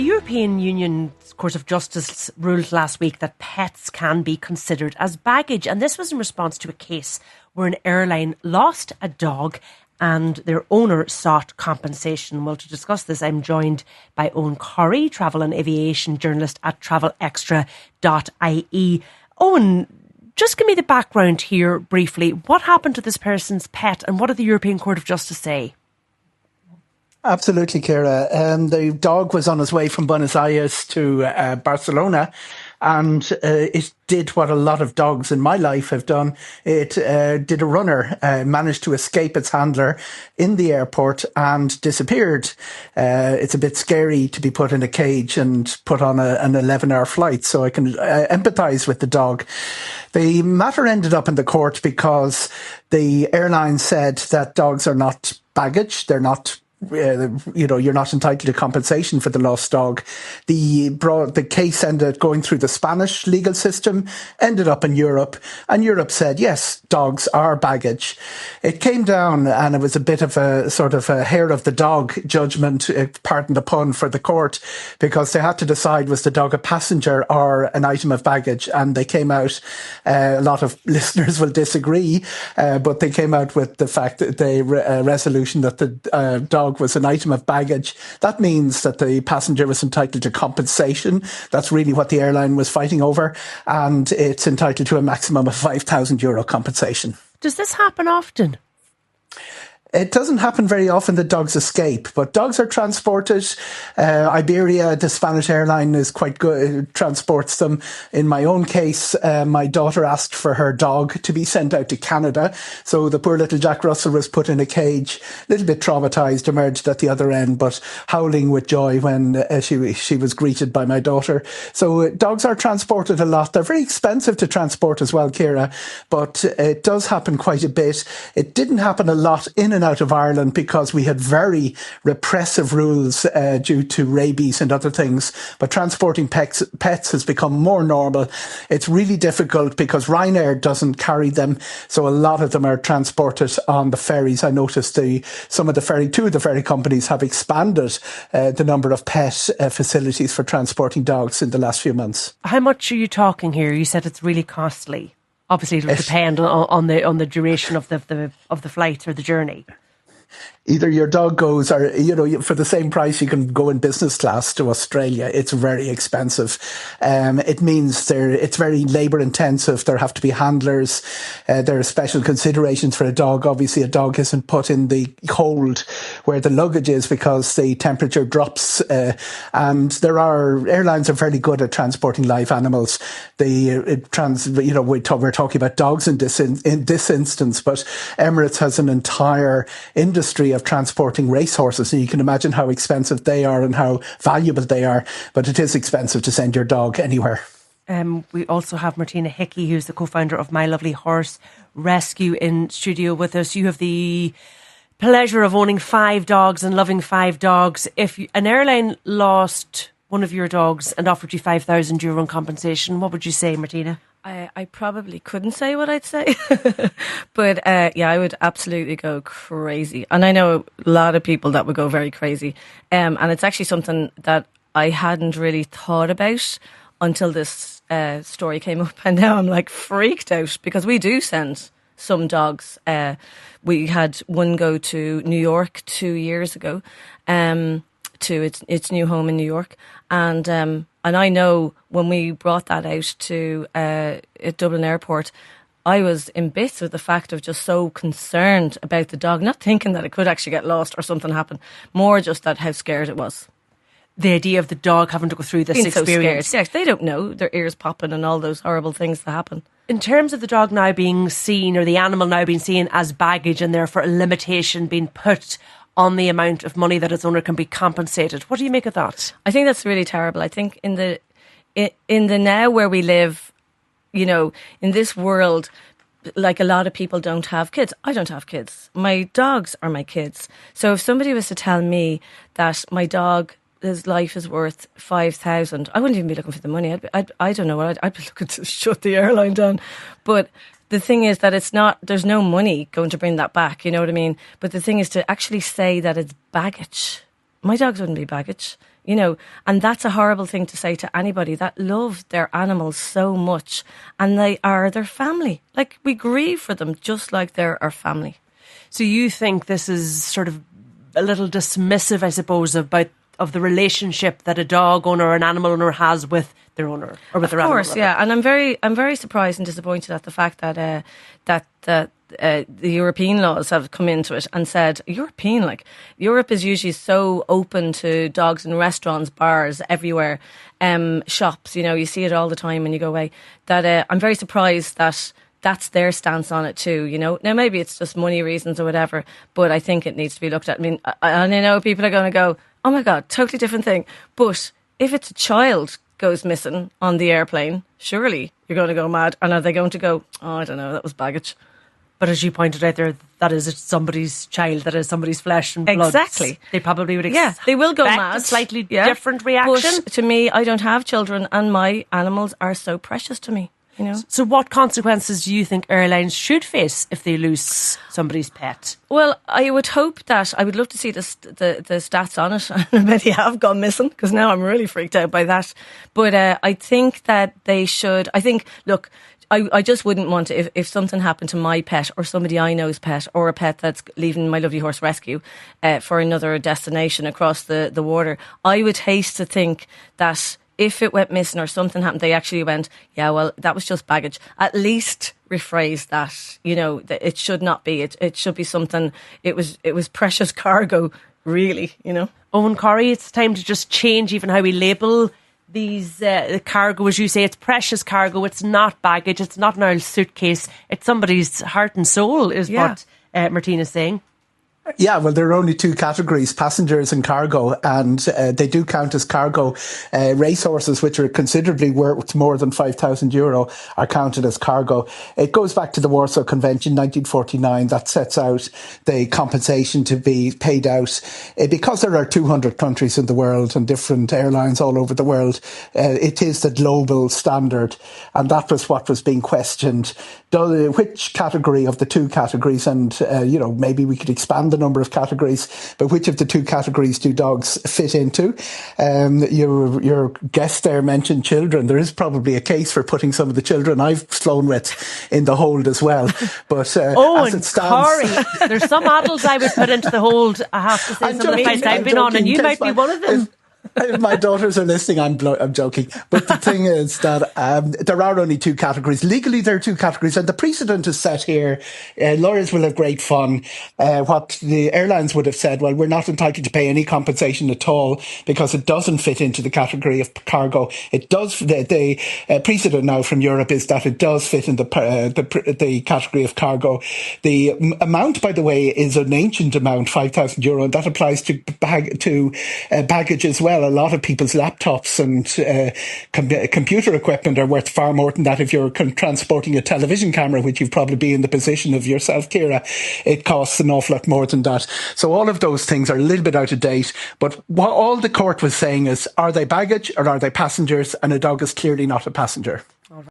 The European Union Court of Justice ruled last week that pets can be considered as baggage, and this was in response to a case where an airline lost a dog and their owner sought compensation. Well, to discuss this, I'm joined by Eoghan Corry, travel and aviation journalist at travelextra.ie. Eoghan, just give me the background here briefly. What happened to this person's pet and what did the European Court of Justice say? Absolutely, Ciara. The dog was on his way from Buenos Aires to Barcelona, and it did what a lot of dogs in my life have done. It did a runner, managed to escape its handler in the airport and disappeared. It's a bit scary to be put in a cage and put on an 11-hour flight, so I can empathise with the dog. The matter ended up in the court because the airline said that dogs are not baggage. They're not you're not entitled to compensation for the lost dog. The case ended going through the Spanish legal system, ended up in Europe, and Europe said, yes, dogs are baggage. It came down and it was a bit of a sort of a hair of the dog judgment, pardon the pun, for the court, because they had to decide, was the dog a passenger or an item of baggage? And they came out, a lot of listeners will disagree, but they came out with the fact that the resolution that the dog was an item of baggage. That means that the passenger was entitled to compensation. That's really what the airline was fighting over. And it's entitled to a maximum of €5,000 compensation. Does this happen often? It doesn't happen very often that dogs escape, but dogs are transported. Iberia, the Spanish airline, is quite good, transports them. In my own case, my daughter asked for her dog to be sent out to Canada. So the poor little Jack Russell was put in a cage, a little bit traumatised, emerged at the other end, but howling with joy when she was greeted by my daughter. So dogs are transported a lot. They're very expensive to transport as well, Ciara, but it does happen quite a bit. It didn't happen a lot in and out of Ireland because we had very repressive rules due to rabies and other things. But transporting pets has become more normal. It's really difficult because Ryanair doesn't carry them, so a lot of them are transported on the ferries. I noticed two of the ferry companies have expanded the number of pet facilities for transporting dogs in the last few months. How much are you talking here? You said it's really costly. Obviously, it'll depend on the duration of the flight or the journey. Either your dog goes, or for the same price you can go in business class to Australia. It's very expensive. It means it's very labour intensive. There have to be handlers. There are special considerations for a dog. Obviously, a dog isn't put in the hold where the luggage is because the temperature drops. And airlines are very good at transporting live animals. We're talking about dogs in this instance, but Emirates has an entire industry of transporting racehorses, and you can imagine how expensive they are and how valuable they are, but it is expensive to send your dog anywhere. We also have Martina Hickey, who's the co-founder of My Lovely Horse Rescue, in studio with us. You have the pleasure of owning 5 dogs and loving 5 dogs. If an airline lost one of your dogs and offered you €5,000 in compensation, what would you say, Martina? I probably couldn't say what I'd say, but I would absolutely go crazy. And I know a lot of people that would go very crazy. And it's actually something that I hadn't really thought about until this story came up. And now I'm like freaked out because we do send some dogs. We had one go to New York 2 years ago, to its new home in New York. And I know when we brought that out to at Dublin Airport, I was in bits with the fact of just so concerned about the dog, not thinking that it could actually get lost or something happen, more just that how scared it was. The idea of the dog having to go through this experience. So scared. Yes, they don't know, their ears popping and all those horrible things that happen. In terms of the dog now being seen, or the animal now being seen as baggage, and therefore a limitation being put on the amount of money that its owner can be compensated, what do you make of that? I think that's really terrible. I think in the now where we live, in this world, like a lot of people don't have kids. I don't have kids. My dogs are my kids. So if somebody was to tell me that my dog, his life is worth 5,000, I wouldn't even be looking for the money. I don't know what I'd be looking to shut the airline down. But the thing is that there's no money going to bring that back, you know what I mean? But the thing is to actually say that it's baggage. My dogs wouldn't be baggage. you know, and that's a horrible thing to say to anybody that love their animals so much and they are their family. Like, we grieve for them just like they're our family. So you think this is sort of a little dismissive, I suppose, of the relationship that a dog owner or an animal owner has with their owner or with their animal. Of course, yeah. And I'm very surprised and disappointed at the fact that the European laws have come into it and said, Europe is usually so open to dogs in restaurants, bars, everywhere, shops, you know, you see it all the time when you go away, that I'm very surprised that that's their stance on it too, you know. Now, maybe it's just money reasons or whatever, but I think it needs to be looked at. I mean, I know people are going to go, oh my God, totally different thing. But if it's a child goes missing on the airplane, surely you're going to go mad. And are they going to go, oh, I don't know, that was baggage. But as you pointed out there, that is somebody's child, that is somebody's flesh and blood. Exactly. They probably would they will go mad. A slightly different reaction. But to me, I don't have children and my animals are so precious to me. You know? So what consequences do you think airlines should face if they lose somebody's pet? Well, I would hope that, I would love to see the stats on it. I bet you have gone missing, because now I'm really freaked out by that. But I think that they should, look, I just wouldn't want to, if something happened to my pet or somebody I know's pet or a pet that's leaving My Lovely Horse Rescue for another destination across the water, I would hate to think that if it went missing or something happened, they actually went, yeah, well, that was just baggage. At least rephrase that, you know, that it should not be. It should be something, it was precious cargo, really, you know. Eoghan Corry, it's time to just change even how we label these the cargo, as you say. It's precious cargo. It's not baggage. It's not an old suitcase. It's somebody's heart and soul, is what Martina's saying. Yeah, well, there are only two categories, passengers and cargo, and they do count as cargo. Racehorses, which are considerably worth more than €5,000, are counted as cargo. It goes back to the Warsaw Convention, 1949, that sets out the compensation to be paid out. Because there are 200 countries in the world and different airlines all over the world, it is the global standard, and that was what was being questioned. Which category of the two categories, and you know, maybe we could expand the number of categories, but which of the two categories do dogs fit into? Your guest there mentioned children. There is probably a case for putting some of the children I've flown with in the hold as well. But as it stands, Corry, there's some adults I would put into the hold. I have to say, some of the flights I've been on, and you might be one of them. If my daughters are listening, I'm joking. But the thing is that there are only two categories. Legally, there are two categories, and the precedent is set here. Lawyers will have great fun. What the airlines would have said, well, we're not entitled to pay any compensation at all because it doesn't fit into the category of cargo. It does. The precedent now from Europe is that it does fit in the category of cargo. The amount, by the way, is an ancient amount, €5,000, and that applies to baggage as well. A lot of people's laptops and computer equipment are worth far more than that. If you're transporting a television camera, which you've probably been in the position of yourself, Ciara, it costs an awful lot more than that. So all of those things are a little bit out of date. But what all the court was saying is, are they baggage or are they passengers? And a dog is clearly not a passenger.